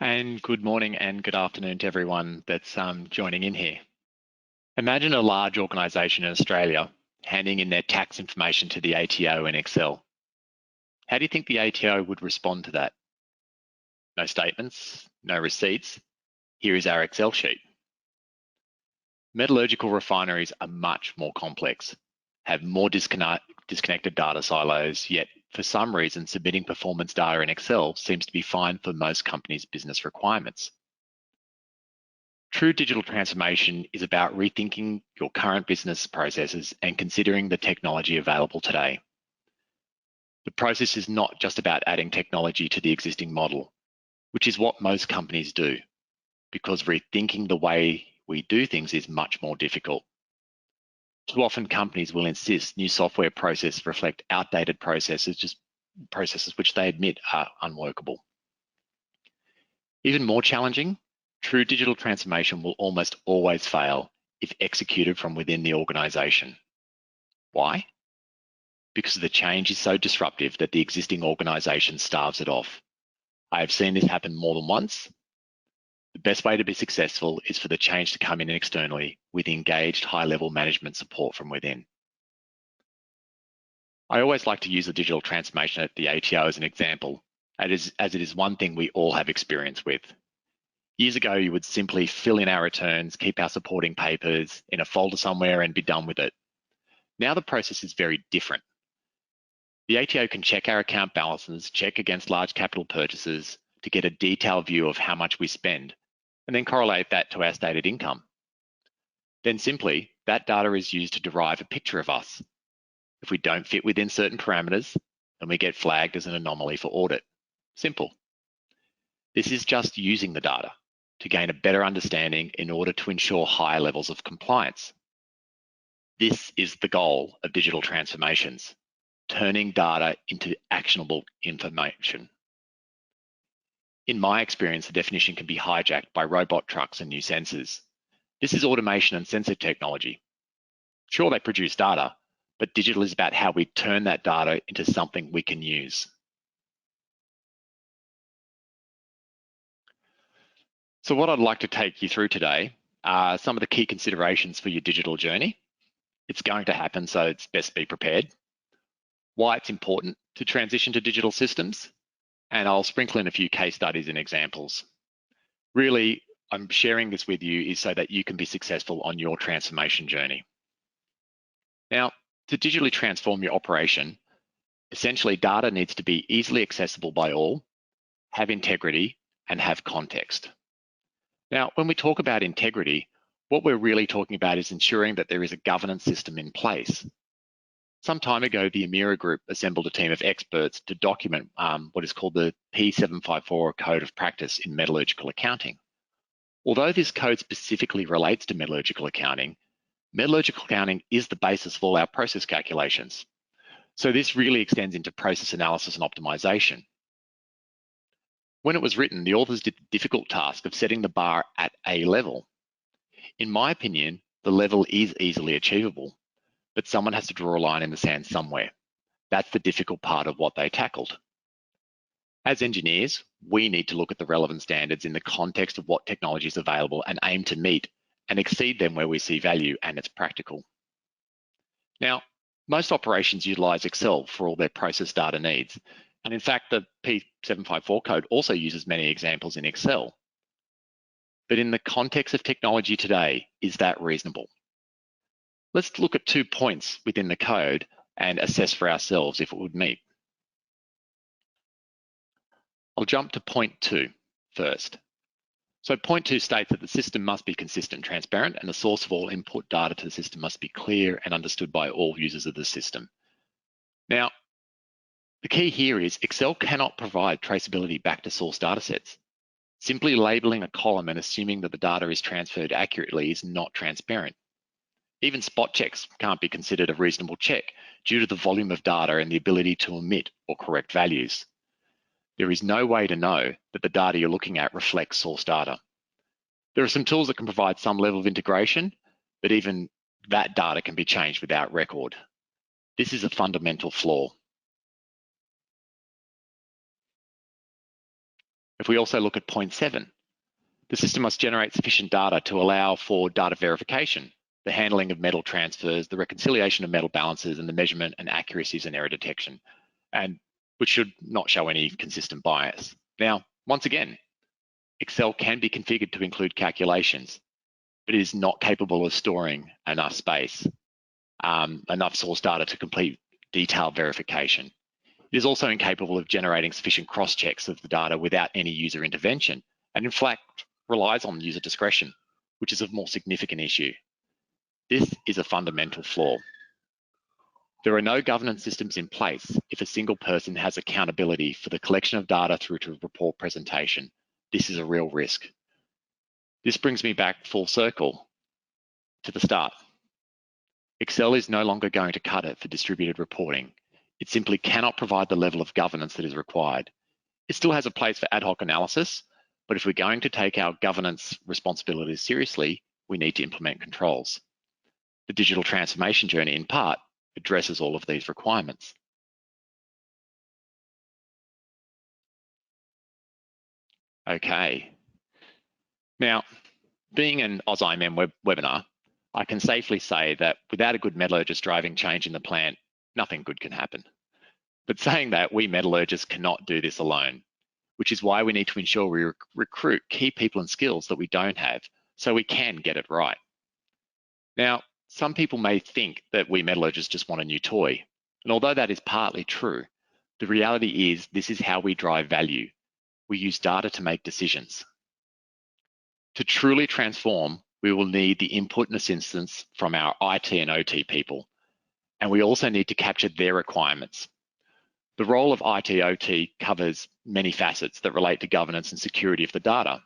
And good morning and good afternoon to everyone that's joining in here. Imagine a large organisation in Australia handing in their tax information to the ATO in Excel. How do you think the ATO would respond to that? No statements, no receipts. Here is our Excel sheet. Metallurgical refineries are much more complex, have more disconnected data silos, yet for some reason submitting performance data in Excel seems to be fine for most companies' business requirements. True digital transformation is about rethinking your current business processes and considering the technology available today. The process is not just about adding technology to the existing model, which is what most companies do, because rethinking the way we do things is much more difficult. Too often companies will insist new software processes reflect outdated processes which they admit are unworkable. Even more challenging, true digital transformation will almost always fail if executed from within the organisation. Why? Because the change is so disruptive that the existing organisation starves it off. I have seen this happen more than once. The best way to be successful is for the change to come in externally with engaged high-level management support from within. I always like to use the digital transformation at the ATO as an example, as it is one thing we all have experience with. Years ago, you would simply fill in our returns, keep our supporting papers in a folder somewhere and be done with it. Now the process is very different. The ATO can check our account balances, check against large capital purchases to get a detailed view of how much we spend, and then correlate that to our stated income. Then simply, that data is used to derive a picture of us. If we don't fit within certain parameters, then we get flagged as an anomaly for audit. Simple. This is just using the data to gain a better understanding in order to ensure higher levels of compliance. This is the goal of digital transformations, turning data into actionable information. In my experience, the definition can be hijacked by robot trucks and new sensors. This is automation and sensor technology. Sure, they produce data, but digital is about how we turn that data into something we can use. So what I'd like to take you through today are some of the key considerations for your digital journey. It's going to happen, so it's best be prepared. Why it's important to transition to digital systems, and I'll sprinkle in a few case studies and examples. Really, I'm sharing this with you is so that you can be successful on your transformation journey. Now, to digitally transform your operation, essentially data needs to be easily accessible by all, have integrity, and have context. Now, when we talk about integrity, what we're really talking about is ensuring that there is a governance system in place. Some time ago, the Amira Group assembled a team of experts to document what is called the P754 Code of Practice in metallurgical accounting. Although this code specifically relates to metallurgical accounting is the basis for all our process calculations. So this really extends into process analysis and optimization. When it was written, the authors did the difficult task of setting the bar at a level. In my opinion, the level is easily achievable, but someone has to draw a line in the sand somewhere. That's the difficult part of what they tackled. As engineers, we need to look at the relevant standards in the context of what technology is available and aim to meet and exceed them where we see value and it's practical. Now, most operations utilize Excel for all their process data needs. And in fact, the P754 code also uses many examples in Excel. But in the context of technology today, is that reasonable? Let's look at 2 points within the code and assess for ourselves if it would meet. I'll jump to point 2 first. So point 2 states that the system must be consistent and transparent, and the source of all input data to the system must be clear and understood by all users of the system. Now, the key here is Excel cannot provide traceability back to source datasets. Simply labeling a column and assuming that the data is transferred accurately is not transparent. Even spot checks can't be considered a reasonable check due to the volume of data and the ability to omit or correct values. There is no way to know that the data you're looking at reflects source data. There are some tools that can provide some level of integration, but even that data can be changed without record. This is a fundamental flaw. If we also look at point 7, the system must generate sufficient data to allow for data verification, the handling of metal transfers, the reconciliation of metal balances, and the measurement and accuracies and error detection, and which should not show any consistent bias. Now, once again, Excel can be configured to include calculations, but it is not capable of storing enough space, enough source data to complete detailed verification. It is also incapable of generating sufficient cross-checks of the data without any user intervention, and in fact relies on user discretion, which is a more significant issue. This is a fundamental flaw. There are no governance systems in place if a single person has accountability for the collection of data through to report presentation. This is a real risk. This brings me back full circle to the start. Excel is no longer going to cut it for distributed reporting. It simply cannot provide the level of governance that is required. It still has a place for ad hoc analysis, but if we're going to take our governance responsibilities seriously, we need to implement controls. The digital transformation journey, in part, addresses all of these requirements. Okay. Now, being an AusIMM webinar, I can safely say that without a good metallurgist driving change in the plant, nothing good can happen. But saying that, we metallurgists cannot do this alone, which is why we need to ensure we recruit key people and skills that we don't have so we can get it right. Now, some people may think that we metallurgists just want a new toy. And although that is partly true, the reality is this is how we drive value. We use data to make decisions. To truly transform, we will need the input and assistance from our IT and OT people. And we also need to capture their requirements. The role of IT/OT covers many facets that relate to governance and security of the data.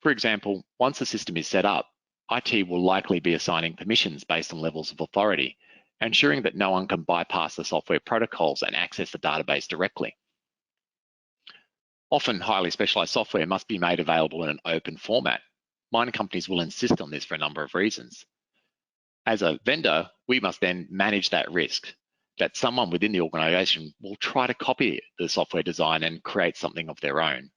For example, once the system is set up, IT will likely be assigning permissions based on levels of authority, ensuring that no one can bypass the software protocols and access the database directly. Often, highly specialized software must be made available in an open format. Mining companies will insist on this for a number of reasons. As a vendor, we must then manage that risk that someone within the organization will try to copy the software design and create something of their own.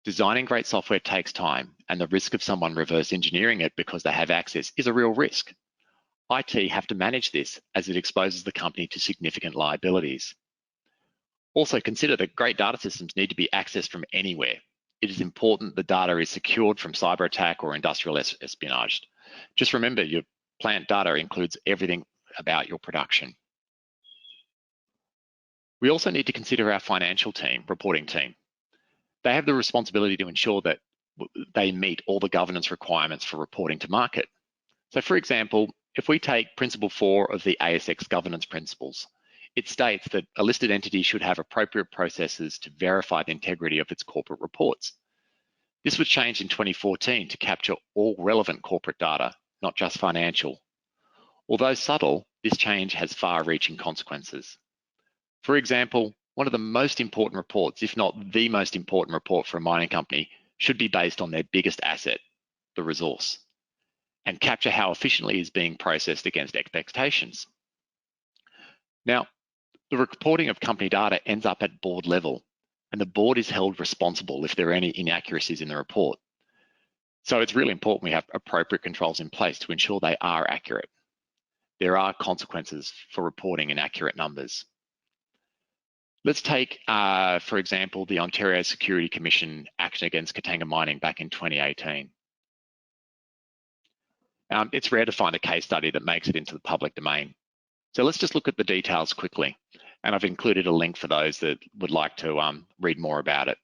Designing great software takes time, and the risk of someone reverse engineering it because they have access is a real risk. IT have to manage this as it exposes the company to significant liabilities. Also consider that great data systems need to be accessed from anywhere. It is important the data is secured from cyber attack or industrial espionage. Just remember, your plant data includes everything about your production. We also need to consider our financial team, reporting team. They have the responsibility to ensure that they meet all the governance requirements for reporting to market. So for example, if we take Principle 4 of the ASX governance principles, it states that a listed entity should have appropriate processes to verify the integrity of its corporate reports. This was changed in 2014 to capture all relevant corporate data, not just financial. Although subtle, this change has far-reaching consequences. For example, one of the most important reports, if not the most important report for a mining company, should be based on their biggest asset, the resource, and capture how efficiently it is being processed against expectations. Now, the reporting of company data ends up at board level, and the board is held responsible if there are any inaccuracies in the report. So it's really important we have appropriate controls in place to ensure they are accurate. There are consequences for reporting inaccurate numbers. Let's take, for example, the Ontario Security Commission action against Katanga Mining back in 2018. It's rare to find a case study that makes it into the public domain. So let's just look at the details quickly. And I've included a link for those that would like to read more about it.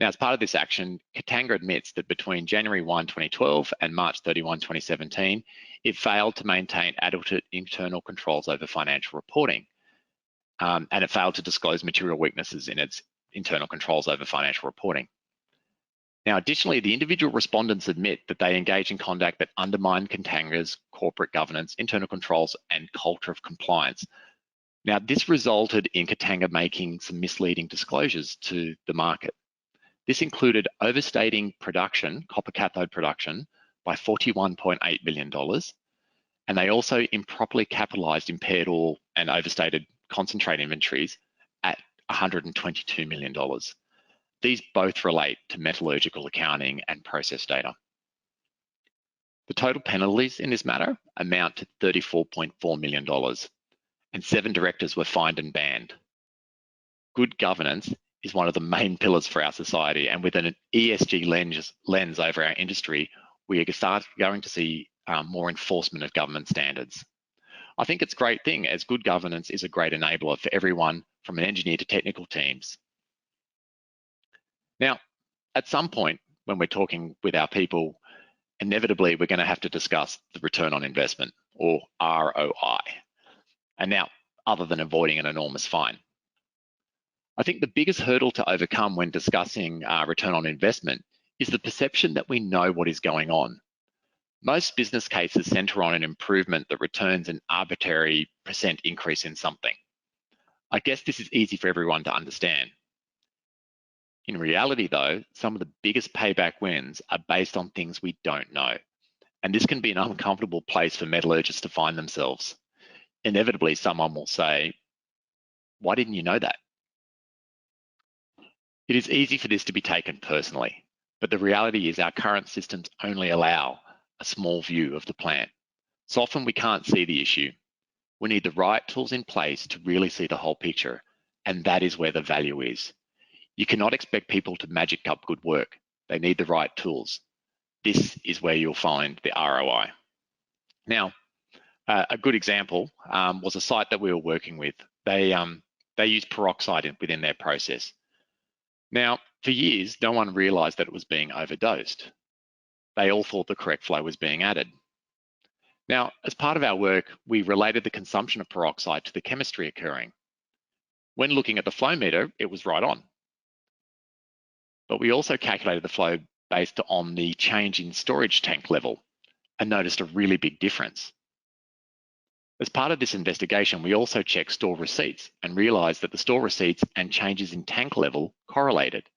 Now, as part of this action, Katanga admits that between January 1, 2012 and March 31, 2017, it failed to maintain adequate internal controls over financial reporting. And it failed to disclose material weaknesses in its internal controls over financial reporting. Now, additionally, the individual respondents admit that they engage in conduct that undermined Katanga's corporate governance, internal controls, and culture of compliance. Now, this resulted in Katanga making some misleading disclosures to the market. This included overstating production, copper cathode production, by $41.8 million, and they also improperly capitalized impaired ore and overstated concentrate inventories at $122 million. These both relate to metallurgical accounting and process data. The total penalties in this matter amount to $34.4 million, and 7 directors were fined and banned. Good governance is one of the main pillars for our society, and with an ESG lens over our industry, we are going to see more enforcement of government standards. I think it's a great thing, as good governance is a great enabler for everyone from an engineer to technical teams. Now, at some point when we're talking with our people, inevitably we're going to have to discuss the return on investment, or ROI. And now, other than avoiding an enormous fine. I think the biggest hurdle to overcome when discussing return on investment is the perception that we know what is going on. Most business cases center on an improvement that returns an arbitrary % increase in something. I guess this is easy for everyone to understand. In reality though, some of the biggest payback wins are based on things we don't know. And this can be an uncomfortable place for metallurgists to find themselves. Inevitably, someone will say, "Why didn't you know that?" It is easy for this to be taken personally, but the reality is our current systems only allow a small view of the plant. So often we can't see the issue. We need the right tools in place to really see the whole picture, and that is where the value is. You cannot expect people to magic up good work. They need the right tools. This is where you'll find the ROI. Now, a good example was a site that we were working with. They used peroxide within their process. Now, for years, no one realized that it was being overdosed. They all thought the correct flow was being added. Now, as part of our work, we related the consumption of peroxide to the chemistry occurring. When looking at the flow meter, it was right on. But we also calculated the flow based on the change in storage tank level and noticed a really big difference. As part of this investigation, we also checked store receipts and realized that the store receipts and changes in tank level correlated.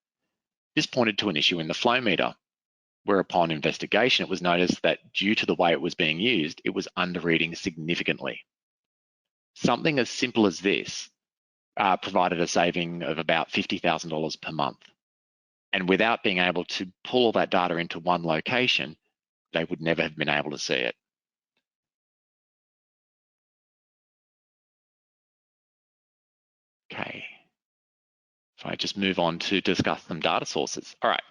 This pointed to an issue in the flow meter, whereupon investigation, it was noticed that due to the way it was being used, it was under-reading significantly. Something as simple as this provided a saving of about $50,000 per month. And without being able to pull all that data into one location, they would never have been able to see it. Okay, if I just move on to discuss some data sources. All right,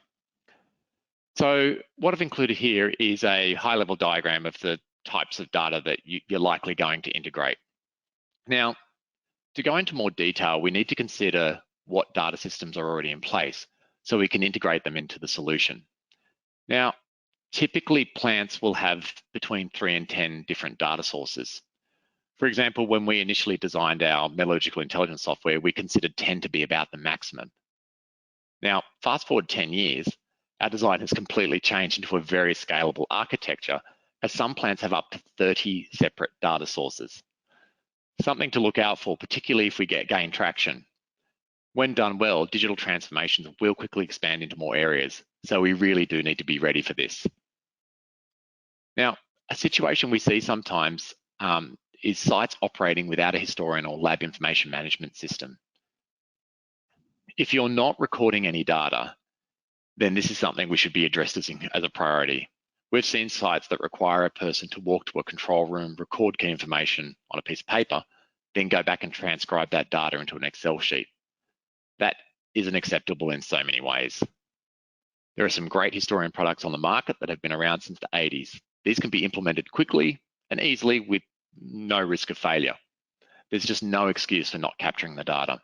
so what I've included here is a high-level diagram of the types of data that you're likely going to integrate. Now, to go into more detail, we need to consider what data systems are already in place so we can integrate them into the solution. Now, typically plants will have between 3 and 10 different data sources. For example, when we initially designed our metallurgical intelligence software, we considered 10 to be about the maximum. Now, fast forward 10 years, our design has completely changed into a very scalable architecture, as some plants have up to 30 separate data sources. Something to look out for, particularly if we gain traction. When done well, digital transformations will quickly expand into more areas, so we really do need to be ready for this. Now, a situation we see sometimes is sites operating without a historian or lab information management system. If you're not recording any data, then this is something we should be addressed as a priority. We've seen sites that require a person to walk to a control room, record key information on a piece of paper, then go back and transcribe that data into an Excel sheet. That isn't acceptable in so many ways. There are some great historian products on the market that have been around since the 80s. These can be implemented quickly and easily with no risk of failure. There's just no excuse for not capturing the data.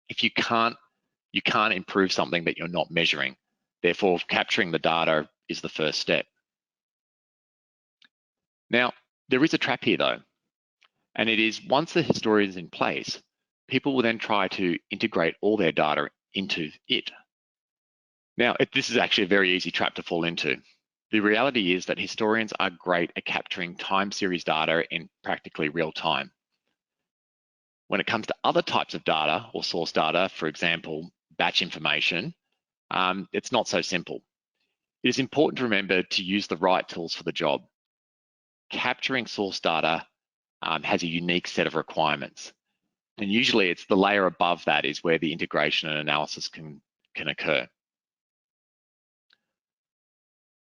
If you can't improve something that you're not measuring. Therefore, capturing the data is the first step. Now, there is a trap here though, and it is once the historian is in place, people will then try to integrate all their data into it. Now, this is actually a very easy trap to fall into. The reality is that historians are great at capturing time series data in practically real time. When it comes to other types of data or source data, for example, batch information, it's not so simple. It is important to remember to use the right tools for the job. Capturing source data has a unique set of requirements. And usually it's the layer above that is where the integration and analysis can can occur.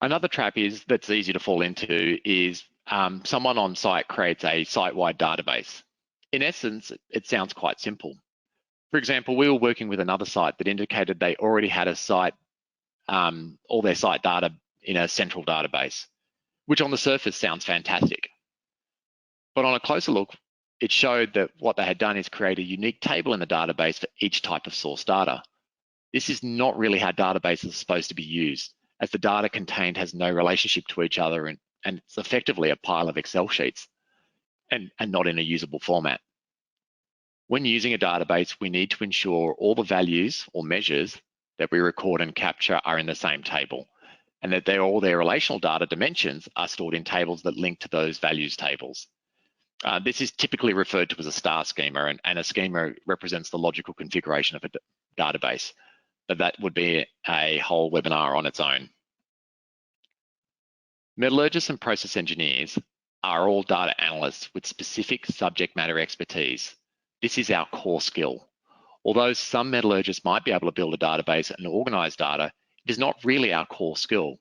Another trap that's easy to fall into is someone on site creates a site-wide database. In essence, it sounds quite simple. For example, we were working with another site that indicated they already had a site, all their site data in a central database, which on the surface sounds fantastic. But on a closer look, it showed that what they had done is create a unique table in the database for each type of source data. This is not really how databases are supposed to be used, as the data contained has no relationship to each other and it's effectively a pile of Excel sheets and not in a usable format. When using a database, we need to ensure all the values or measures that we record and capture are in the same table, and that all their relational data dimensions are stored in tables that link to those values tables. This is typically referred to as a star schema, and a schema represents the logical configuration of a database. But that would be a whole webinar on its own. Metallurgists and process engineers are all data analysts with specific subject matter expertise. This is our core skill. Although some metallurgists might be able to build a database and organize data, it is not really our core skill,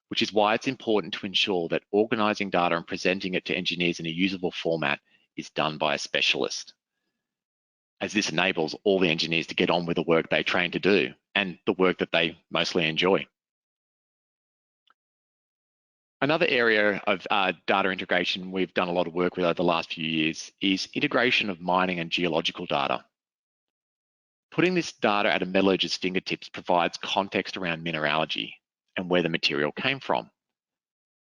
which is why it's important to ensure that organizing data and presenting it to engineers in a usable format is done by a specialist, as this enables all the engineers to get on with the work they train to do and the work that they mostly enjoy. Another area of data integration we've done a lot of work with over the last few years is integration of mining and geological data. Putting this data at a metallurgist's fingertips provides context around mineralogy and where the material came from.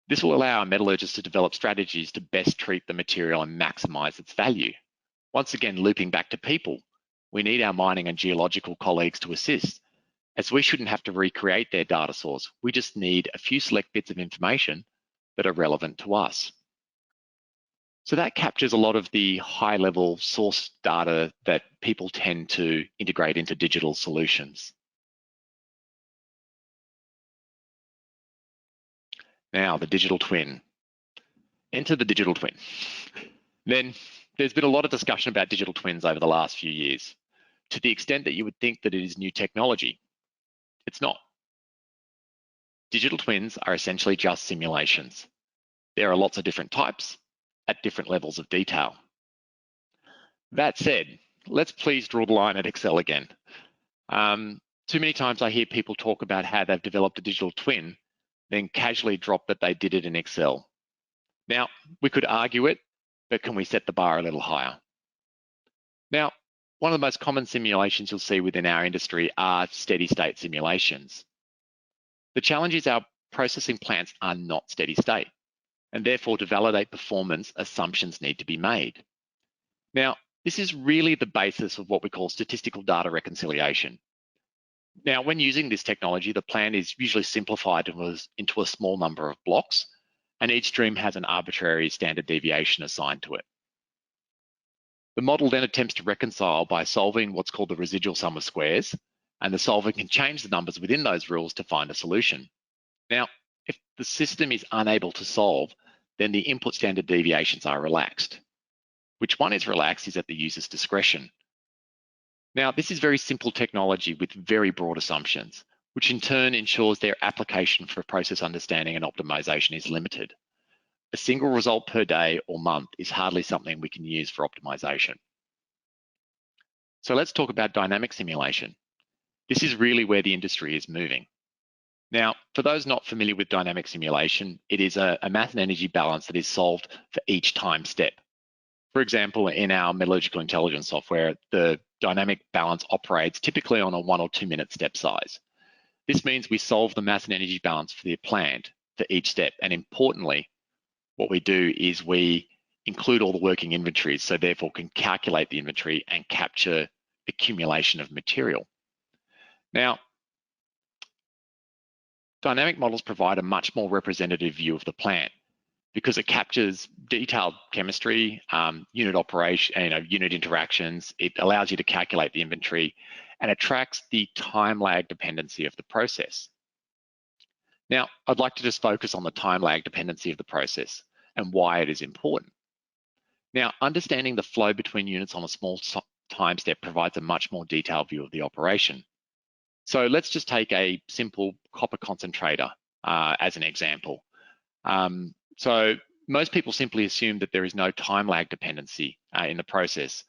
This will allow our metallurgists to develop strategies to best treat the material and maximize its value. Once again, looping back to people, we need our mining and geological colleagues to assist, as we shouldn't have to recreate their data source. We just need a few select bits of information that are relevant to us. So that captures a lot of the high-level source data that people tend to integrate into digital solutions. Now, the digital twin. Enter the digital twin. Then there's been a lot of discussion about digital twins over the last few years, to the extent that you would think that it is new technology. It's not. Digital twins are essentially just simulations. There are lots of different types at different levels of detail. That said, let's please draw the line at Excel again. Too many times I hear people talk about how they've developed a digital twin, then casually drop that they did it in Excel. Now, we could argue it, but can we set the bar a little higher? Now, one of the most common simulations you'll see within our industry are steady state simulations. The challenge is our processing plants are not steady state, and therefore to validate performance, assumptions need to be made. Now, this is really the basis of what we call statistical data reconciliation. Now, when using this technology, the plan is usually simplified into a small number of blocks, and each stream has an arbitrary standard deviation assigned to it. The model then attempts to reconcile by solving what's called the residual sum of squares, and the solver can change the numbers within those rules to find a solution. Now, if the system is unable to solve, then the input standard deviations are relaxed. Which one is relaxed is at the user's discretion. Now, this is very simple technology with very broad assumptions, which in turn ensures their application for process understanding and optimization is limited. A single result per day or month is hardly something we can use for optimization. So let's talk about dynamic simulation. This is really where the industry is moving. Now, for those not familiar with dynamic simulation, it is a mass and energy balance that is solved for each time step. For example, in our metallurgical intelligence software, the dynamic balance operates typically on a 1 or 2 minute step size. This means we solve the mass and energy balance for the plant for each step. And importantly, what we do is we include all the working inventories, so therefore can calculate the inventory and capture accumulation of material. Now, dynamic models provide a much more representative view of the plant because it captures detailed chemistry, unit operation, unit interactions. It allows you to calculate the inventory, and it tracks the time lag dependency of the process. Now, I'd like to just focus on the time lag dependency of the process and why it is important. Now, understanding the flow between units on a small time step provides a much more detailed view of the operation. So let's just take a simple copper concentrator as an example. So most people simply assume that there is no time lag dependency in the process.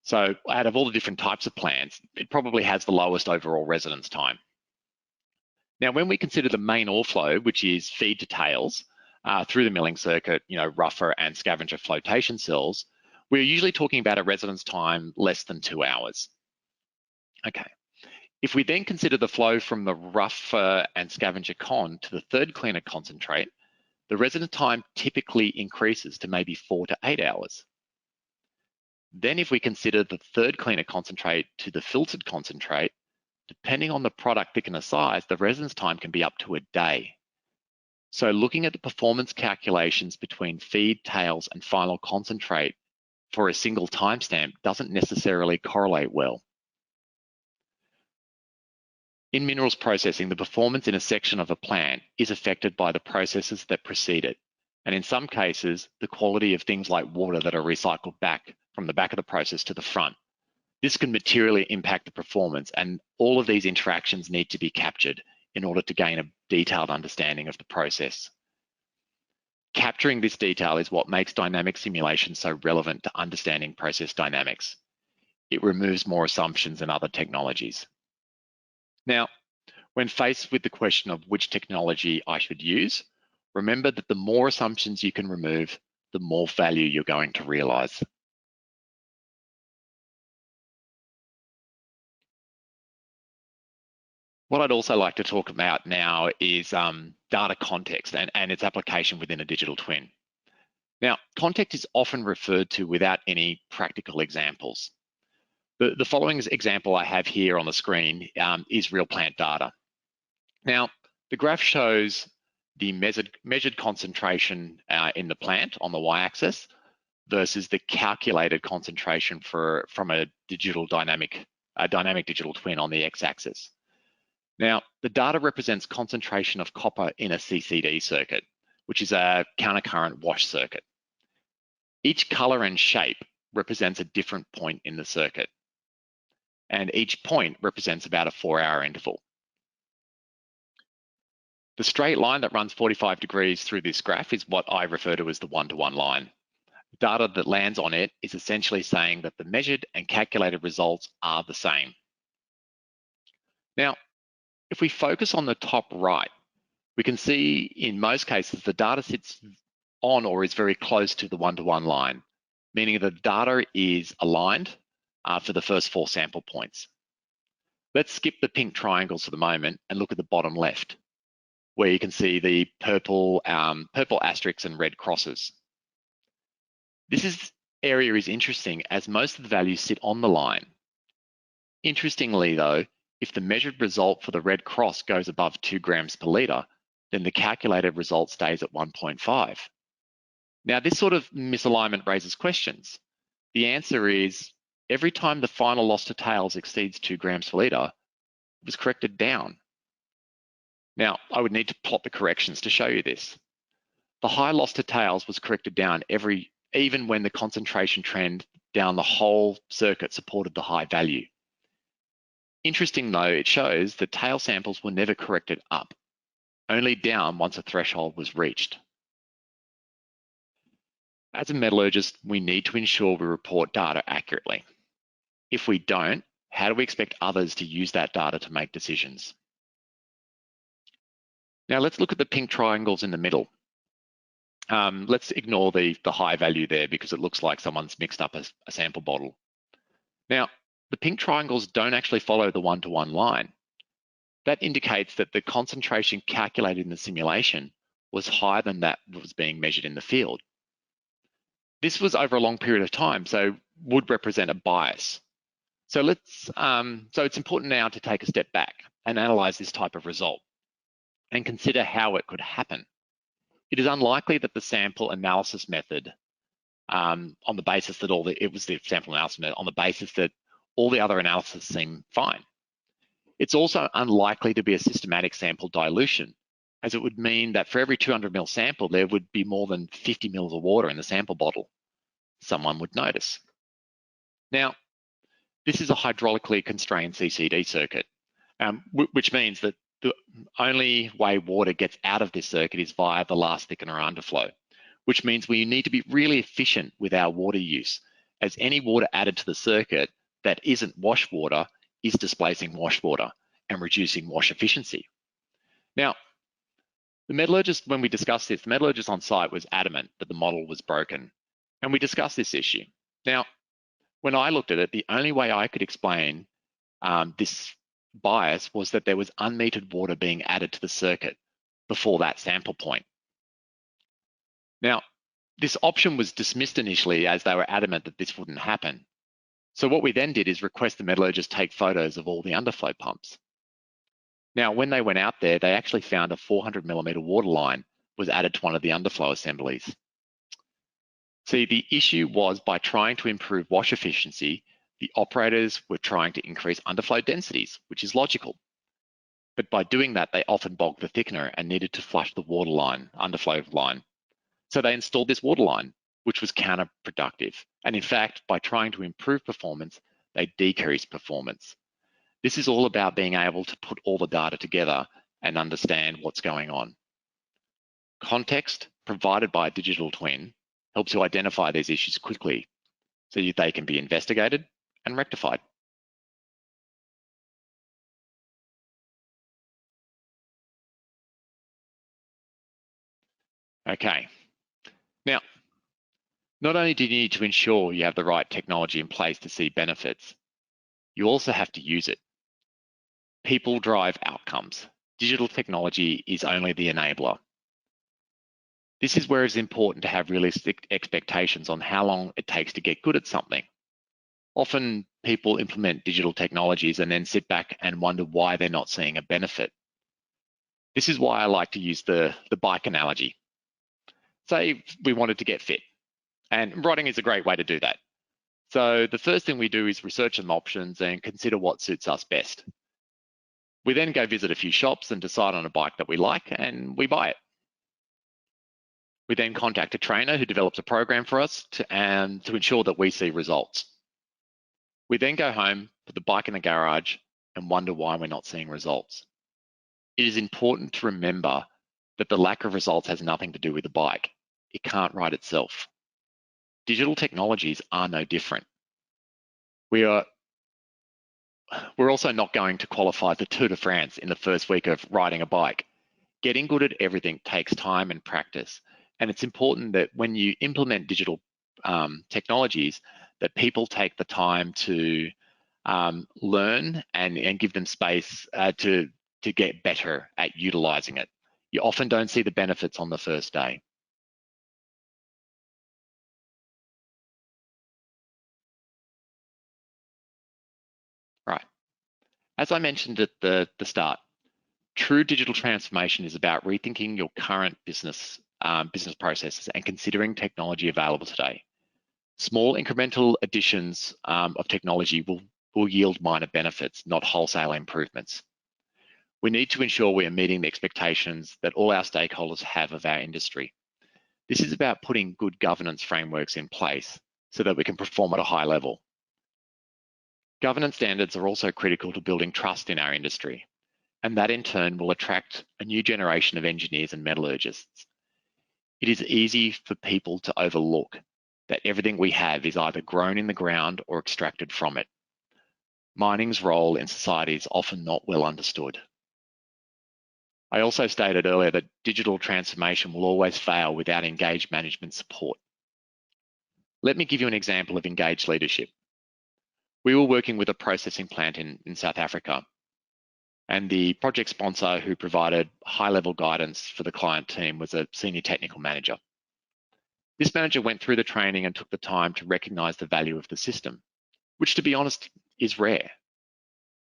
So out of all the different types of plants, it probably has the lowest overall residence time. Now, when we consider the main ore flow, which is feed to tails through the milling circuit, rougher and scavenger flotation cells, we're usually talking about a residence time less than 2 hours. Okay. If we then consider the flow from the rougher and scavenger con to the third cleaner concentrate, the residence time typically increases to maybe 4 to 8 hours. Then if we consider the third cleaner concentrate to the filtered concentrate, depending on the product thickness size, the residence time can be up to a day. So looking at the performance calculations between feed, tails, and final concentrate for a single timestamp doesn't necessarily correlate well. In minerals processing, the performance in a section of a plant is affected by the processes that precede it. And in some cases, the quality of things like water that are recycled back from the back of the process to the front. This can materially impact the performance, and all of these interactions need to be captured in order to gain a detailed understanding of the process. Capturing this detail is what makes dynamic simulation so relevant to understanding process dynamics. It removes more assumptions than other technologies. Now, when faced with the question of which technology I should use, remember that the more assumptions you can remove, the more value you're going to realize. What I'd also like to talk about now is data context and its application within a digital twin. Now, context is often referred to without any practical examples. The following example I have here on the screen is real plant data. Now, the graph shows the measured concentration in the plant on the y-axis versus the calculated concentration from a dynamic digital twin on the x-axis. Now, the data represents concentration of copper in a CCD circuit, which is a countercurrent wash circuit. Each color and shape represents a different point in the circuit, and each point represents about a 4-hour interval. The straight line that runs 45 degrees through this graph is what I refer to as the one-to-one line. Data that lands on it is essentially saying that the measured and calculated results are the same. Now, if we focus on the top right, we can see in most cases the data sits on or is very close to the one-to-one line, meaning the data is aligned for the first 4 sample points. Let's skip the pink triangles for the moment and look at the bottom left, where you can see the purple asterisks and red crosses. This area is interesting as most of the values sit on the line. Interestingly though, if the measured result for the red cross goes above 2 grams per litre, then the calculated result stays at 1.5. Now, this sort of misalignment raises questions. The answer is every time the final loss to tails exceeds 2 grams per litre, it was corrected down. Now, I would need to plot the corrections to show you this. The high loss to tails was corrected down even when the concentration trend down the whole circuit supported the high value. Interesting though, it shows that tail samples were never corrected up, only down once a threshold was reached. As a metallurgist, we need to ensure we report data accurately. If we don't, how do we expect others to use that data to make decisions? Now let's look at the pink triangles in the middle. Let's ignore the high value there because it looks like someone's mixed up a sample bottle. Now, the pink triangles don't actually follow the one-to-one line. That indicates that the concentration calculated in the simulation was higher than that was being measured in the field. This was over a long period of time, so would represent a bias. So it's important now to take a step back and analyze this type of result and consider how it could happen. It is unlikely that the sample analysis method, on the basis that all the other analysis seem fine. It's also unlikely to be a systematic sample dilution, as it would mean that for every 200 ml sample, there would be more than 50 ml of water in the sample bottle. Someone would notice. Now, this is a hydraulically constrained CCD circuit, which means that the only way water gets out of this circuit is via the last thickener underflow, which means we need to be really efficient with our water use, as any water added to the circuit that isn't wash water is displacing wash water and reducing wash efficiency. Now, the metallurgist, when we discussed this, the metallurgist on site was adamant that the model was broken, and we discussed this issue. Now, when I looked at it, the only way I could explain this bias was that there was unmetered water being added to the circuit before that sample point. Now, this option was dismissed initially as they were adamant that this wouldn't happen. So what we then did is request the metallurgist take photos of all the underflow pumps. Now, when they went out there, they actually found a 400mm water line was added to one of the underflow assemblies. See, the issue was by trying to improve wash efficiency, the operators were trying to increase underflow densities, which is logical. But by doing that, they often bogged the thickener and needed to flush the water line, underflow line. So they installed this water line, which was counterproductive. And in fact, by trying to improve performance, they decreased performance. This is all about being able to put all the data together and understand what's going on. Context provided by a digital twin helps you identify these issues quickly so that they can be investigated and rectified. Okay. Now, not only do you need to ensure you have the right technology in place to see benefits, you also have to use it. People drive outcomes. Digital technology is only the enabler. This is where it's important to have realistic expectations on how long it takes to get good at something. Often people implement digital technologies and then sit back and wonder why they're not seeing a benefit. This is why I like to use the bike analogy. Say we wanted to get fit, and riding is a great way to do that. So the first thing we do is research some options and consider what suits us best. We then go visit a few shops and decide on a bike that we like, and we buy it. We then contact a trainer who develops a program for us to ensure that we see results. We then go home, put the bike in the garage, and wonder why we're not seeing results. It is important to remember that the lack of results has nothing to do with the bike. It can't ride itself. Digital technologies are no different. We're also not going to qualify the Tour de France in the first week of riding a bike. Getting good at everything takes time and practice. And it's important that when you implement digital technologies, that people take the time to learn and give them space to get better at utilizing it. You often don't see the benefits on the first day. Right. As I mentioned at the start, true digital transformation is about rethinking your current business processes and considering technology available today. Small incremental additions of technology will yield minor benefits, not wholesale improvements. We need to ensure we are meeting the expectations that all our stakeholders have of our industry. This is about putting good governance frameworks in place so that we can perform at a high level. Governance standards are also critical to building trust in our industry, and that in turn will attract a new generation of engineers and metallurgists. It is easy for people to overlook that everything we have is either grown in the ground or extracted from it. Mining's role in society is often not well understood. I also stated earlier that digital transformation will always fail without engaged management support. Let me give you an example of engaged leadership. We were working with a processing plant in South Africa, and the project sponsor who provided high-level guidance for the client team was a senior technical manager. This manager went through the training and took the time to recognize the value of the system, which, to be honest, is rare.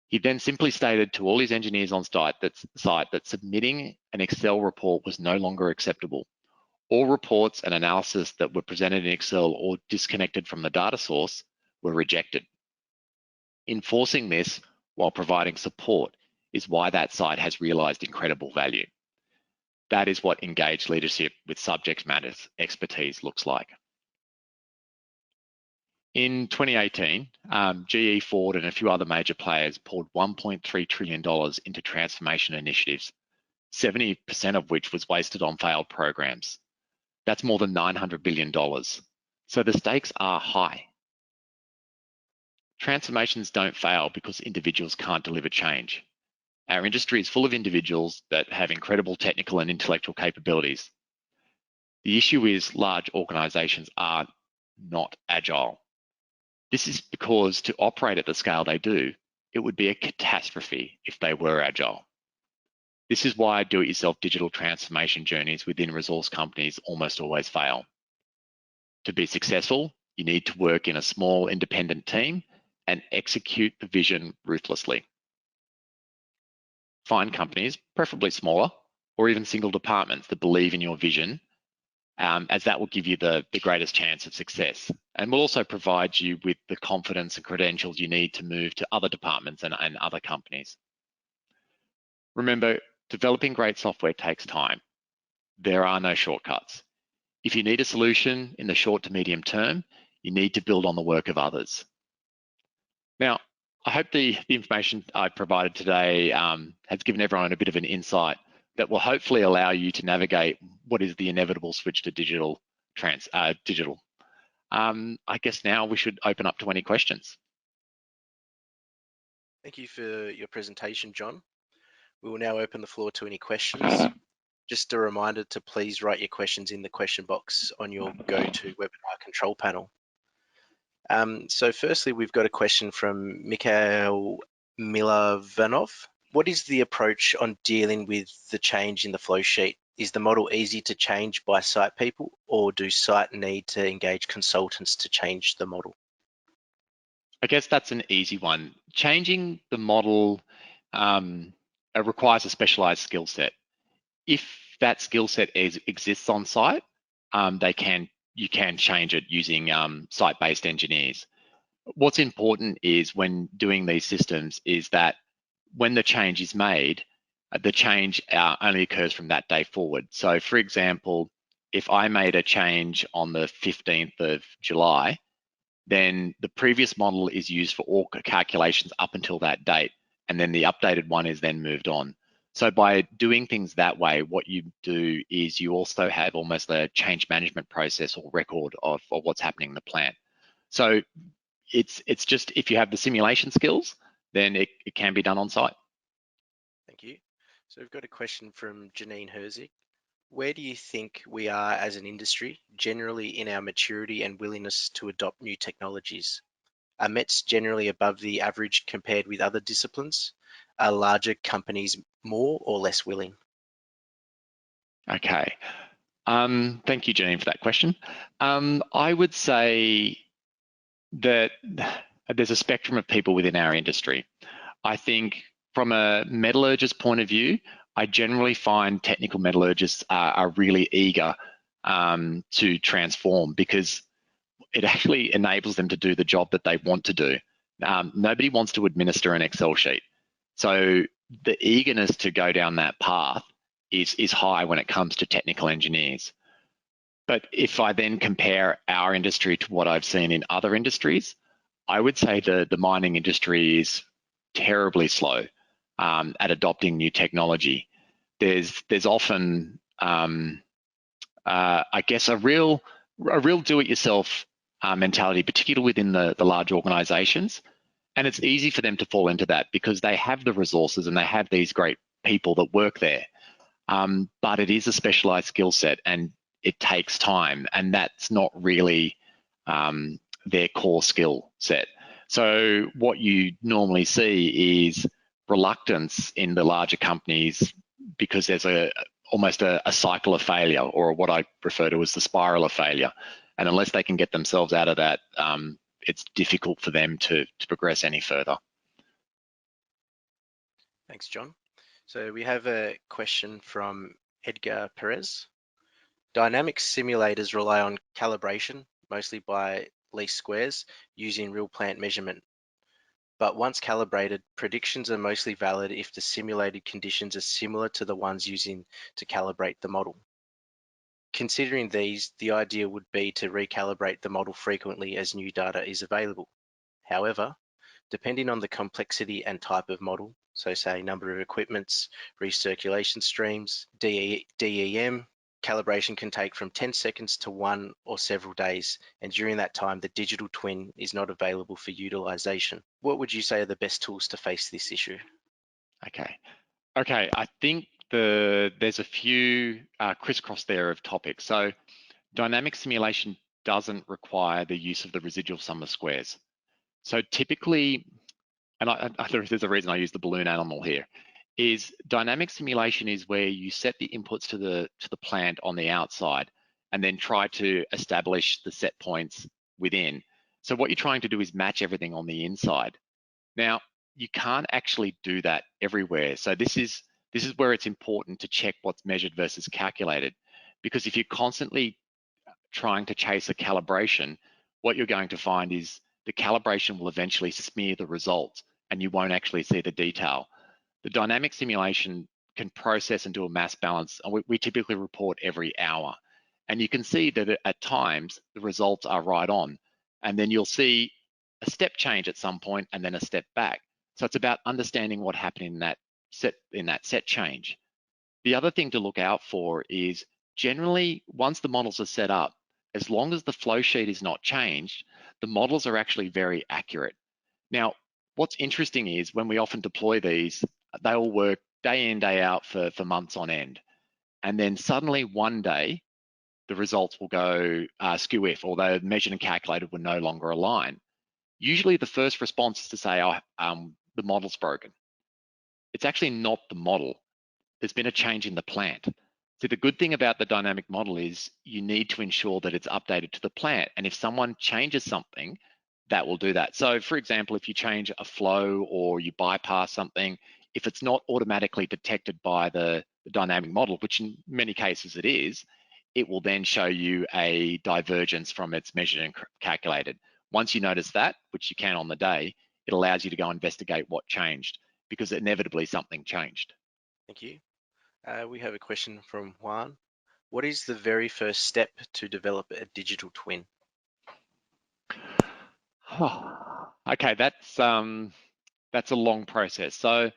He then simply stated to all his engineers on site that submitting an Excel report was no longer acceptable. All reports and analysis that were presented in Excel or disconnected from the data source were rejected. Enforcing this while providing support is why that site has realized incredible value. That is what engaged leadership with subject matter expertise looks like. In 2018, GE, Ford, and a few other major players poured $1.3 trillion into transformation initiatives, 70% of which was wasted on failed programs. That's more than $900 billion. So the stakes are high. Transformations don't fail because individuals can't deliver change. Our industry is full of individuals that have incredible technical and intellectual capabilities. The issue is large organizations are not agile. This is because to operate at the scale they do, it would be a catastrophe if they were agile. This is why do-it-yourself digital transformation journeys within resource companies almost always fail. To be successful, you need to work in a small independent team and execute the vision ruthlessly. Find companies, preferably smaller, or even single departments that believe in your vision, as that will give you the greatest chance of success, and will also provide you with the confidence and credentials you need to move to other departments and other companies. Remember, developing great software takes time. There are no shortcuts. If you need a solution in the short to medium term, you need to build on the work of others. Now, I hope the information I provided today has given everyone a bit of an insight that will hopefully allow you to navigate what is the inevitable switch to digital. I guess now we should open up to any questions. Thank you for your presentation, John. We will now open the floor to any questions. Just a reminder to please write your questions in the question box on your GoToWebinar control panel. So firstly, we've got a question from Mikhail Milovanov. What is the approach on dealing with the change in the flow sheet? Is the model easy to change by site people, or do site need to engage consultants to change the model? I guess that's an easy one. Changing the model requires a specialized skill set. If that skill set exists on site, you can change it using site-based engineers. What's important is when doing these systems is that when the change is made, the change only occurs from that day forward. So for example, if I made a change on the 15th of July, then the previous model is used for all calculations up until that date, and then the updated one is then moved on. So by doing things that way, what you do is you also have almost a change management process or record of what's happening in the plant. So it's just, if you have the simulation skills, then it can be done on site. Thank you. So we've got a question from Janine Herzig. Where do you think we are as an industry generally in our maturity and willingness to adopt new technologies? Are METs generally above the average compared with other disciplines? Are larger companies more or less willing? Okay. Thank you, Janine, for that question. I would say that there's a spectrum of people within our industry. I think from a metallurgist point of view, I generally find technical metallurgists are really eager to transform, because it actually enables them to do the job that they want to do. Nobody wants to administer an Excel sheet. So the eagerness to go down that path is high when it comes to technical engineers. But if I then compare our industry to what I've seen in other industries, I would say the mining industry is terribly slow at adopting new technology. There's often, I guess, a real do-it-yourself mentality, particularly within the large organizations. And it's easy for them to fall into that because they have the resources and they have these great people that work there. But it is a specialized skill set and it takes time, and that's not really their core skill set. So what you normally see is reluctance in the larger companies because there's almost a cycle of failure, or what I refer to as the spiral of failure. And unless they can get themselves out of that, it's difficult for them to progress any further. Thanks, John. So we have a question from Edgar Perez. Dynamic simulators rely on calibration, mostly by least squares, using real plant measurement. But once calibrated, predictions are mostly valid if the simulated conditions are similar to the ones using to calibrate the model. Considering these, the idea would be to recalibrate the model frequently as new data is available. However, depending on the complexity and type of model, so say number of equipments, recirculation streams, DEM, calibration can take from 10 seconds to 1 or several days, and during that time, the digital twin is not available for utilization. What would you say are the best tools to face this issue? Okay, I think there's a few crisscross there of topics. So dynamic simulation doesn't require the use of the residual sum of squares. So typically, and there's a reason I use the balloon animal here, is dynamic simulation is where you set the inputs to the plant on the outside and then try to establish the set points within. So what you're trying to do is match everything on the inside. Now, you can't actually do that everywhere. So this is where it's important to check what's measured versus calculated, because if you're constantly trying to chase a calibration, what you're going to find is the calibration will eventually smear the results and you won't actually see the detail. The dynamic simulation can process and do a mass balance, and we typically report every hour. And you can see that at times the results are right on, and then you'll see a step change at some point and then a step back. So it's about understanding what happened in that set change. The other thing to look out for is generally once the models are set up, as long as the flow sheet is not changed, the models are actually very accurate. Now, what's interesting is when we often deploy these, they will work day in, day out for months on end. And then suddenly one day, the results will go skew if, or they're measured and calculated will no longer align. Usually the first response is to say, the model's broken. It's actually not the model. There's been a change in the plant. So the good thing about the dynamic model is you need to ensure that it's updated to the plant. And if someone changes something, that will do that. So for example, if you change a flow or you bypass something, if it's not automatically detected by the dynamic model, which in many cases it is, it will then show you a divergence from its measured and calculated. Once you notice that, which you can on the day, it allows you to go investigate what changed, because inevitably something changed. Thank you. We have a question from Juan. What is the very first step to develop a digital twin? Okay, that's a long process. So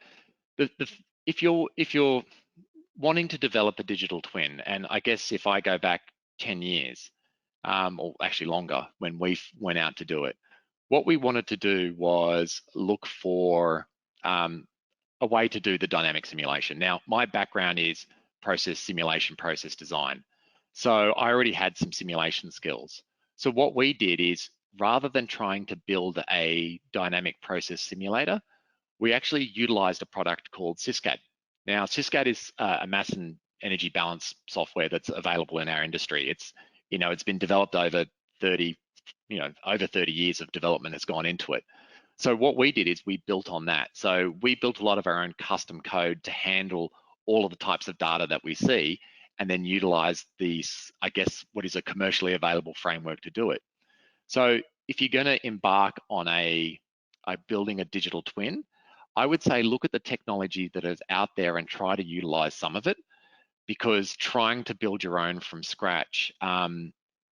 if you're wanting to develop a digital twin, and I guess if I go back 10 years, or actually longer, when we went out to do it, what we wanted to do was look for a way to do the dynamic simulation. Now, my background is process simulation, process design. So I already had some simulation skills. So what we did is, rather than trying to build a dynamic process simulator, we actually utilized a product called SysCAD. Now, SysCAD is a mass and energy balance software that's available in our industry. It's been developed over 30 years of development has gone into it. So what we did is we built on that. So we built a lot of our own custom code to handle all of the types of data that we see, and then utilize these, I guess, what is a commercially available framework to do it. So if you're going to embark on building a digital twin, I would say look at the technology that is out there and try to utilize some of it, because trying to build your own from scratch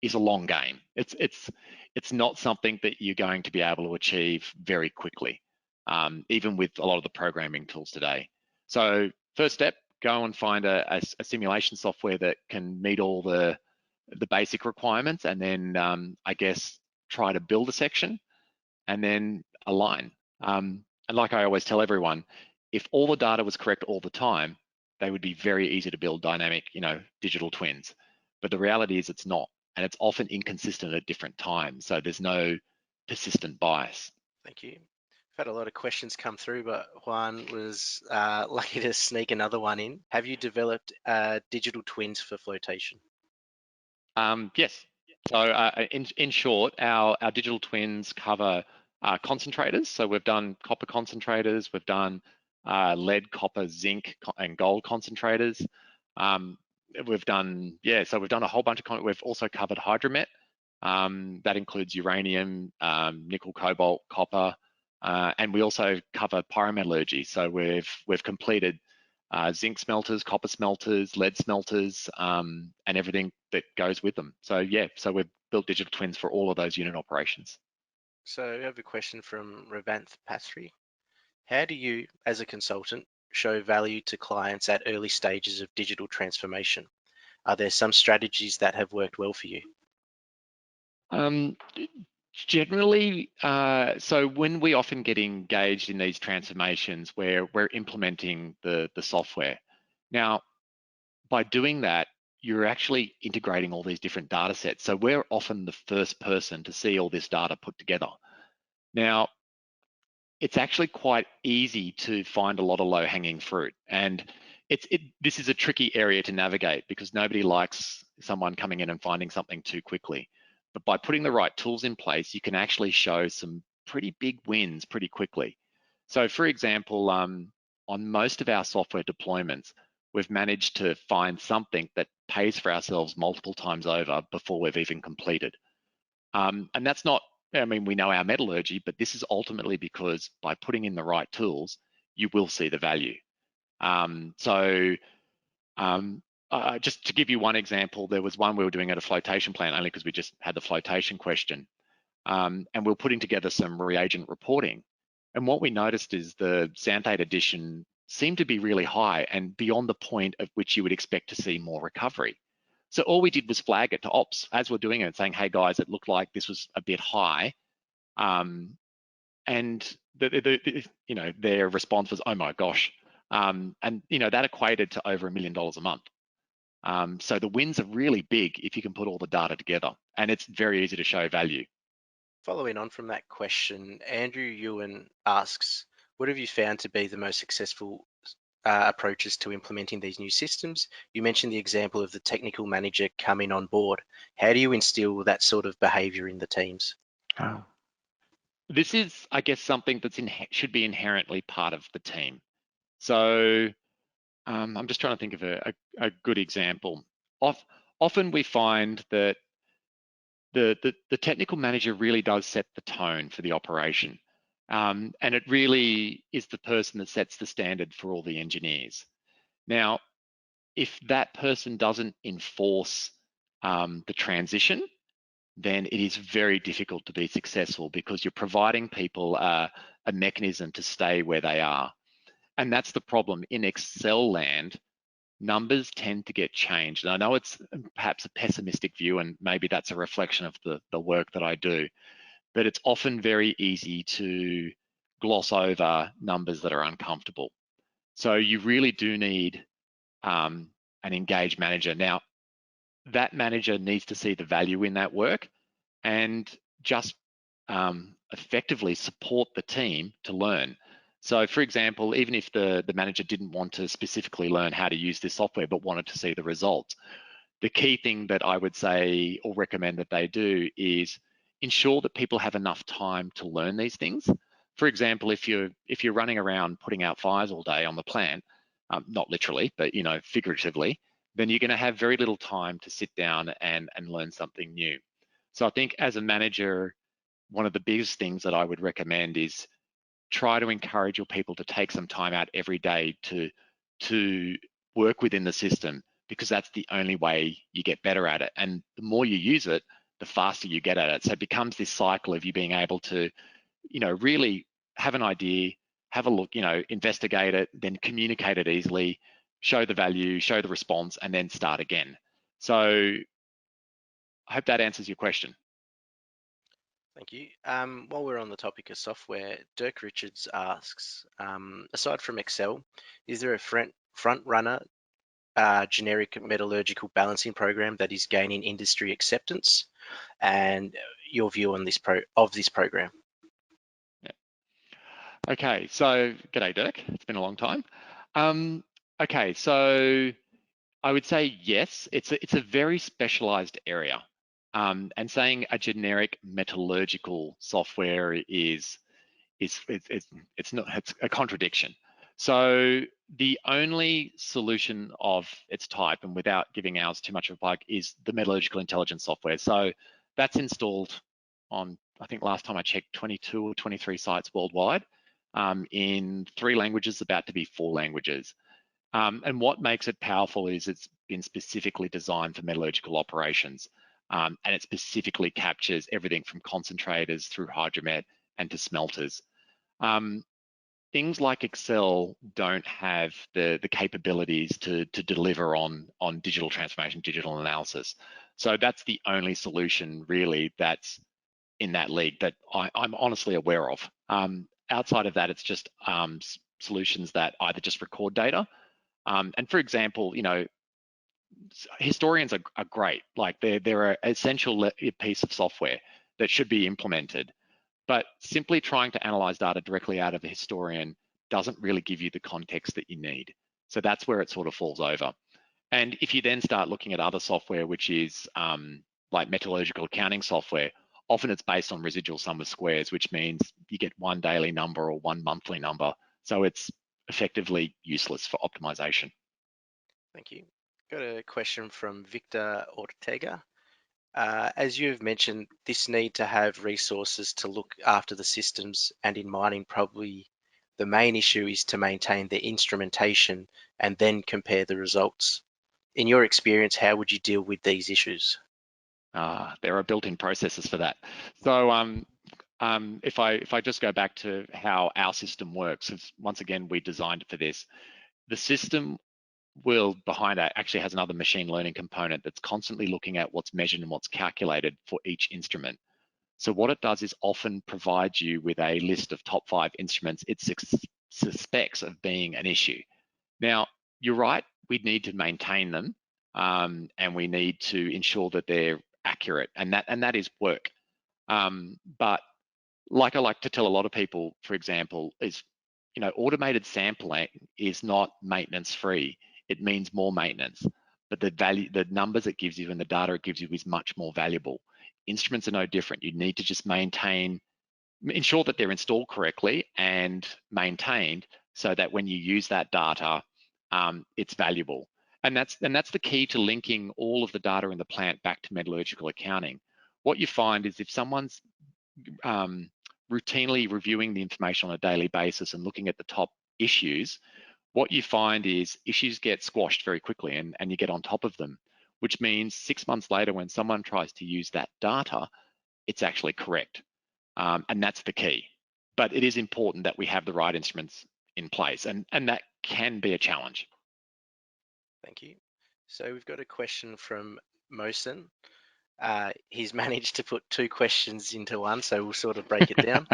is a long game. It's not something that you're going to be able to achieve very quickly, even with a lot of the programming tools today. So first step, go and find a simulation software that can meet all the basic requirements, and then I guess try to build a section and then align. And like I always tell everyone, if all the data was correct all the time, they would be very easy to build dynamic, digital twins. But the reality is it's not, and it's often inconsistent at different times. So there's no persistent bias. Thank you. I've had a lot of questions come through, but Juan was lucky to sneak another one in. Have you developed digital twins for flotation? Yes. So in short, our digital twins cover concentrators. So we've done copper concentrators, we've done lead, copper, zinc, and gold concentrators. We've done a whole bunch of. We've also covered hydromet. That includes uranium, nickel, cobalt, copper, and we also cover pyrometallurgy. So we've completed zinc smelters, copper smelters, lead smelters, and everything that goes with them. So yeah, so we've built digital twins for all of those unit operations. So we have a question from Revanth Pathri. How do you, as a consultant, show value to clients at early stages of digital transformation? Are there some strategies that have worked well for you? Generally, so when we often get engaged in these transformations where we're implementing the software. Now, by doing that, you're actually integrating all these different data sets. So we're often the first person to see all this data put together. Now, it's actually quite easy to find a lot of low-hanging fruit. And this is a tricky area to navigate because nobody likes someone coming in and finding something too quickly. But by putting the right tools in place, you can actually show some pretty big wins pretty quickly. So for example, on most of our software deployments, we've managed to find something that pays for ourselves multiple times over before we've even completed. And that's not, I mean, we know our metallurgy, but this is ultimately because by putting in the right tools, you will see the value. Just to give you one example, there was one we were doing at a flotation plant only because we just had the flotation question. And we were putting together some reagent reporting. And what we noticed is the xanthate addition seemed to be really high and beyond the point at which you would expect to see more recovery. So all we did was flag it to ops as we're doing it, saying, "Hey guys, it looked like this was a bit high," and their response was, "Oh my gosh," and that equated to over $1 million a month. So the wins are really big if you can put all the data together, and it's very easy to show value. Following on from that question, Andrew Ewan asks, what have you found to be the most successful approaches to implementing these new systems? You mentioned the example of the technical manager coming on board. How do you instill that sort of behavior in the teams? Oh. This is, I guess, something that should be inherently part of the team. So I'm just trying to think of a good example. Often we find that the technical manager really does set the tone for the operation. And it really is the person that sets the standard for all the engineers. Now, if that person doesn't enforce the transition, then it is very difficult to be successful because you're providing people a mechanism to stay where they are. And that's the problem. In Excel land, numbers tend to get changed. And I know it's perhaps a pessimistic view, and maybe that's a reflection of the work that I do, but it's often very easy to gloss over numbers that are uncomfortable. So you really do need an engaged manager. Now, that manager needs to see the value in that work and just effectively support the team to learn. So for example, even if the manager didn't want to specifically learn how to use this software, but wanted to see the results, the key thing that I would say or recommend that they do is ensure that people have enough time to learn these things. For example, if you're running around putting out fires all day on the plant, not literally, but figuratively, then you're going to have very little time to sit down and learn something new. So I think as a manager, one of the biggest things that I would recommend is try to encourage your people to take some time out every day to work within the system, because that's the only way you get better at it. And the more you use it, the faster you get at it. So it becomes this cycle of you being able to, really have an idea, have a look, investigate it, then communicate it easily, show the value, show the response, and then start again. So I hope that answers your question. Thank you. While we're on the topic of software, Dirk Richards asks, aside from Excel, is there a front runner generic metallurgical balancing program that is gaining industry acceptance, and your view on this program? Yeah. Okay, so g'day Dirk, it's been a long time. Okay, so I would say yes, it's a very specialized area. And saying a generic metallurgical software is it's a contradiction. So the only solution of its type, and without giving ours too much of a plug, is the metallurgical intelligence software. So that's installed on, I think last time I checked, 22 or 23 sites worldwide, in 3 languages, about to be 4 languages. And what makes it powerful is it's been specifically designed for metallurgical operations. And it specifically captures everything from concentrators through hydromet and to smelters. Things like Excel don't have the capabilities to deliver on digital transformation, digital analysis. So that's the only solution really that's in that league that I'm honestly aware of. Outside of that, it's just solutions that either just record data. And for example, historians are great. Like they're an essential piece of software that should be implemented. But simply trying to analyze data directly out of a historian doesn't really give you the context that you need. So that's where it sort of falls over. And if you then start looking at other software, which is like metallurgical accounting software, often it's based on residual sum of squares, which means you get one daily number or one monthly number. So it's effectively useless for optimization. Thank you. Got a question from Victor Ortega. As you've mentioned, this need to have resources to look after the systems, and in mining, probably the main issue is to maintain the instrumentation and then compare the results. In your experience, how would you deal with these issues? There are built-in processes for that. So if I just go back to how our system works, once again, we designed it for this. The system behind that actually has another machine learning component that's constantly looking at what's measured and what's calculated for each instrument. So what it does is often provide you with a list of top 5 instruments it suspects of being an issue. Now, you're right, we need to maintain them and we need to ensure that they're accurate, and that is work. But like I like to tell a lot of people, for example, is automated sampling is not maintenance free. It means more maintenance, but the numbers it gives you and the data it gives you is much more valuable. Instruments are no different. You need to just ensure that they're installed correctly and maintained so that when you use that data, it's valuable. And that's the key to linking all of the data in the plant back to metallurgical accounting. What you find is if someone's routinely reviewing the information on a daily basis and looking at the top issues, what you find is issues get squashed very quickly and you get on top of them, which means 6 months later when someone tries to use that data, it's actually correct. And that's the key. But it is important that we have the right instruments in place, and that can be a challenge. Thank you. So we've got a question from Mosen. He's managed to put 2 questions into one, so we'll sort of break it down.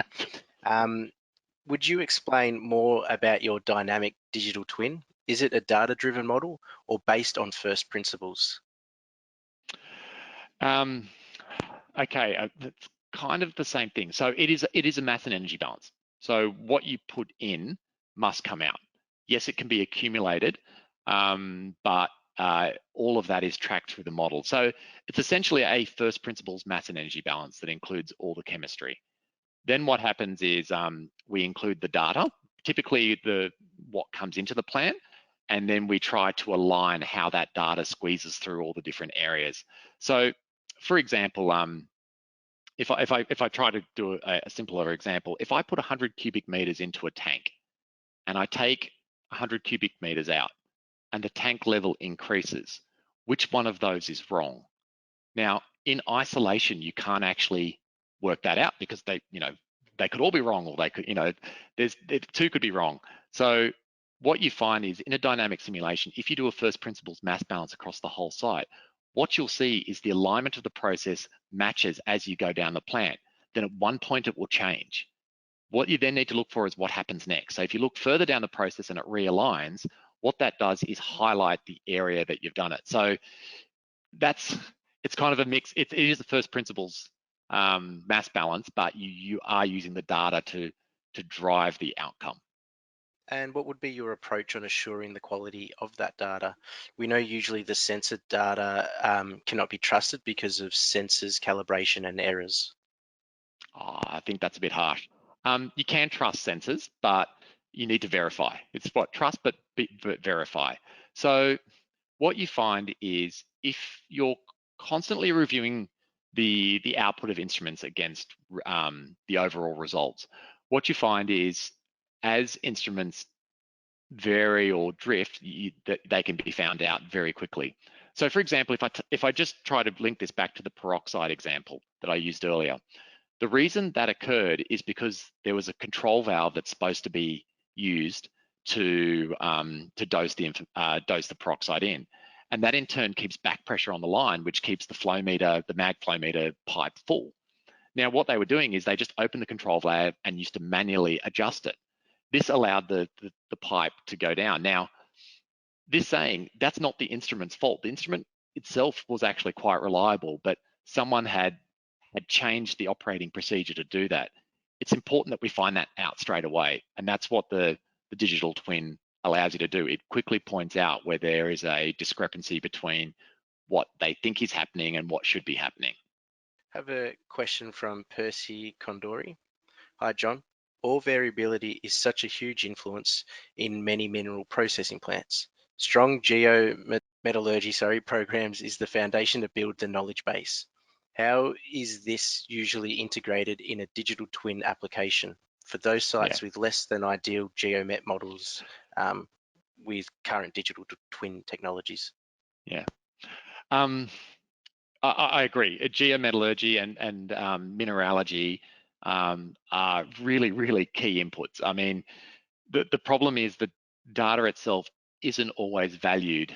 Would you explain more about your dynamic digital twin? Is it a data-driven model or based on first principles? Okay, that's kind of the same thing. So it is a mass and energy balance. So what you put in must come out. Yes, it can be accumulated, but all of that is tracked through the model. So it's essentially a first principles mass and energy balance that includes all the chemistry. Then what happens is we include the data, typically what comes into the plant, and then we try to align how that data squeezes through all the different areas. So, for example, if I try to do a simpler example, if I put 100 cubic meters into a tank, and I take 100 cubic meters out, and the tank level increases, which one of those is wrong? Now, in isolation, you can't actually work that out because they could all be wrong, or they could, there's 2 could be wrong. So what you find is in a dynamic simulation, if you do a first principles mass balance across the whole site, what you'll see is the alignment of the process matches as you go down the plant. Then at one point it will change. What you then need to look for is what happens next. So if you look further down the process and it realigns, what that does is highlight the area that you've done it. So it's kind of a mix. It is the first principles mass balance, but you are using the data to drive the outcome. And what would be your approach on assuring the quality of that data? We know usually the sensor data cannot be trusted because of sensors, calibration, and errors. I think that's a bit harsh. You can trust sensors, but you need to verify. It's what trust, but verify. So what you find is if you're constantly reviewing the output of instruments against the overall results, what you find is as instruments, vary or drift, that they can be found out very quickly. So for example, if I just try to link this back to the peroxide example that I used earlier, the reason that occurred is because there was a control valve that's supposed to be used to dose the peroxide in, and that in turn keeps back pressure on the line, which keeps the flow meter, the mag flow meter pipe full. Now, what they were doing is they just opened the control valve and used to manually adjust it. This allowed the pipe to go down. Now, this saying, that's not the instrument's fault. The instrument itself was actually quite reliable, but someone had changed the operating procedure to do that. It's important that we find that out straight away, and that's what the digital twin allows you to do. It quickly points out where there is a discrepancy between what they think is happening and what should be happening. Have a question from Percy Condori. Hi, John. Ore variability is such a huge influence in many mineral processing plants. Strong geometallurgy programs is the foundation to build the knowledge base. How is this usually integrated in a digital twin application for those sites with less than ideal geomet models with current digital twin technologies? Yeah. I agree. Geometallurgy and mineralogy are really, really key inputs. I mean, the problem is that data itself isn't always valued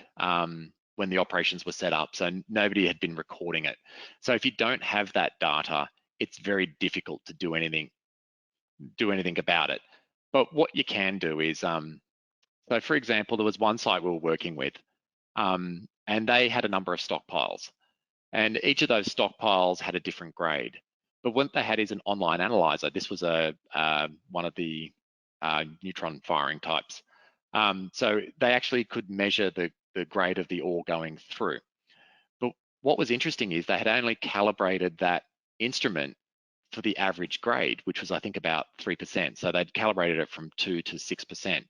when the operations were set up, so nobody had been recording it. So if you don't have that data, it's very difficult to do anything about it. But what you can do is, so for example, there was one site we were working with, and they had a number of stockpiles. And each of those stockpiles had a different grade. But what they had is an online analyzer. This was one of the neutron firing types. So they actually could measure the grade of the ore going through. But what was interesting is they had only calibrated that instrument for the average grade, which was I think about 3%. So they'd calibrated it from 2 to 6%.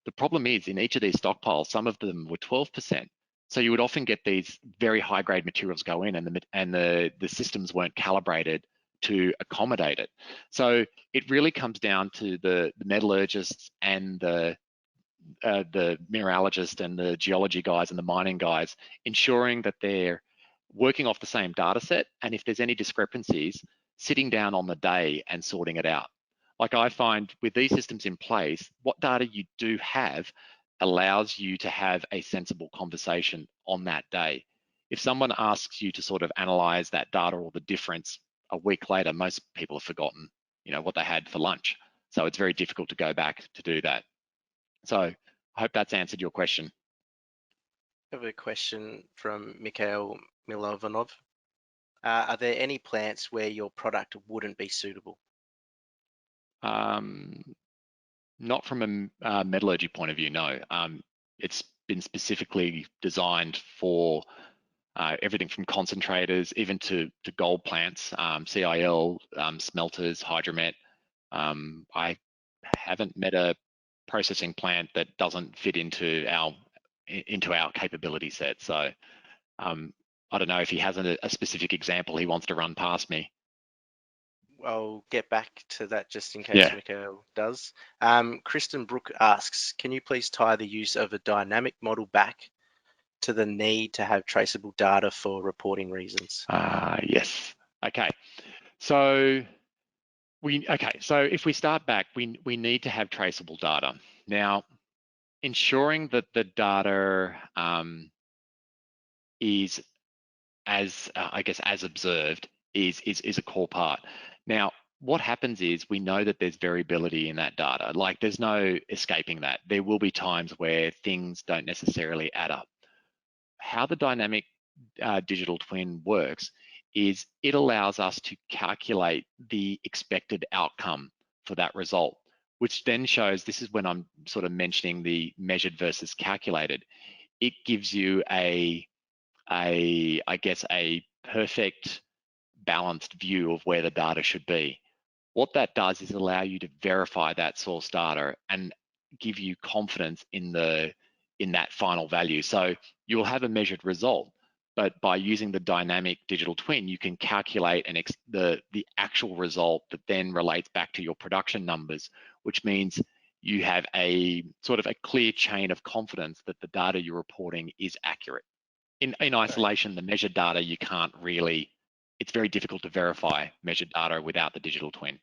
The problem is in each of these stockpiles, some of them were 12%. So you would often get these very high grade materials go in, and the systems weren't calibrated to accommodate it. So it really comes down to the metallurgists and the mineralogists and the geology guys and the mining guys ensuring that they're working off the same data set, and if there's any discrepancies, sitting down on the day and sorting it out. Like I find with these systems in place, what data you do have allows you to have a sensible conversation on that day. If someone asks you to sort of analyze that data or the difference a week later, most people have forgotten, what they had for lunch. So it's very difficult to go back to do that. So I hope that's answered your question. I have a question from Mikhail Milovanov. Are there any plants where your product wouldn't be suitable? Not from a metallurgy point of view, no. It's been specifically designed for everything from concentrators, even to gold plants, CIL, smelters, hydromet. I haven't met a processing plant that doesn't fit into our capability set. So I don't know if he has a specific example he wants to run past me. I'll get back to that just in case Mikhail does. Kristen Brook asks, can you please tie the use of a dynamic model back to the need to have traceable data for reporting reasons? Yes. Okay. So if we start back, we need to have traceable data. Now, ensuring that the data is as observed is a core part. Now, what happens is we know that there's variability in that data. Like there's no escaping that. There will be times where things don't necessarily add up. How the dynamic digital twin works is it allows us to calculate the expected outcome for that result, which then shows, this is when I'm sort of mentioning the measured versus calculated. It gives you a perfect balanced view of where the data should be. What that does is allow you to verify that source data and give you confidence in that final value. So you will have a measured result, but by using the dynamic digital twin, you can calculate the actual result that then relates back to your production numbers, which means you have a sort of a clear chain of confidence that the data you're reporting is accurate. In isolation, the measured data, you can't really, it's very difficult to verify measured data without the digital twin.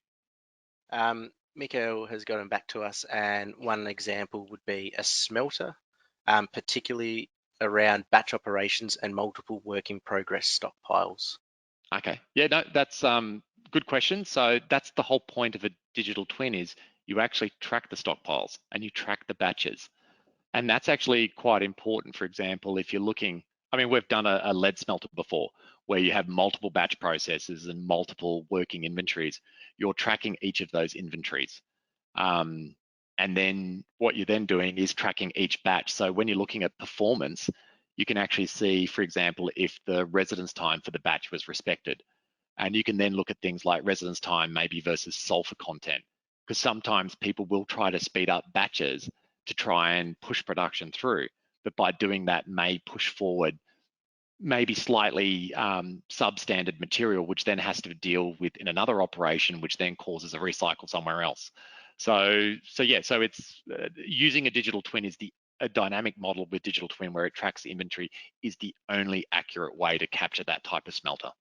Mikael has gotten back to us, and one example would be a smelter, particularly around batch operations and multiple work in progress stockpiles. Okay, yeah, no, that's good question. So that's the whole point of a digital twin, is you actually track the stockpiles and you track the batches. And that's actually quite important. For example, if you're looking, I mean, we've done a lead smelter before where you have multiple batch processes and multiple working inventories. You're tracking each of those inventories. And then what you're then doing is tracking each batch. So when you're looking at performance, you can actually see, for example, if the residence time for the batch was respected. And you can then look at things like residence time maybe versus sulfur content, because sometimes people will try to speed up batches to try and push production through. But by doing that may push forward maybe slightly substandard material, which then has to deal with in another operation, which then causes a recycle somewhere else. So it's using a digital twin is a dynamic model with digital twin where it tracks the inventory is the only accurate way to capture that type of smelter.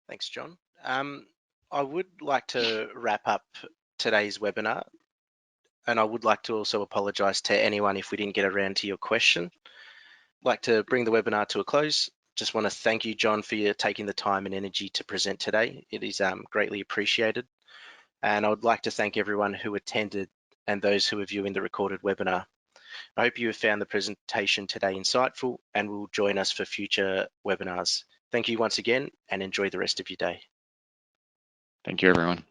Thanks, John. I would like to wrap up today's webinar, and I would like to also apologise to anyone if we didn't get around to your question. I'd like to bring the webinar to a close. Just want to thank you, John, for your taking the time and energy to present today. It is greatly appreciated. And I would like to thank everyone who attended and those who are viewing the recorded webinar. I hope you have found the presentation today insightful and will join us for future webinars. Thank you once again and enjoy the rest of your day. Thank you, everyone.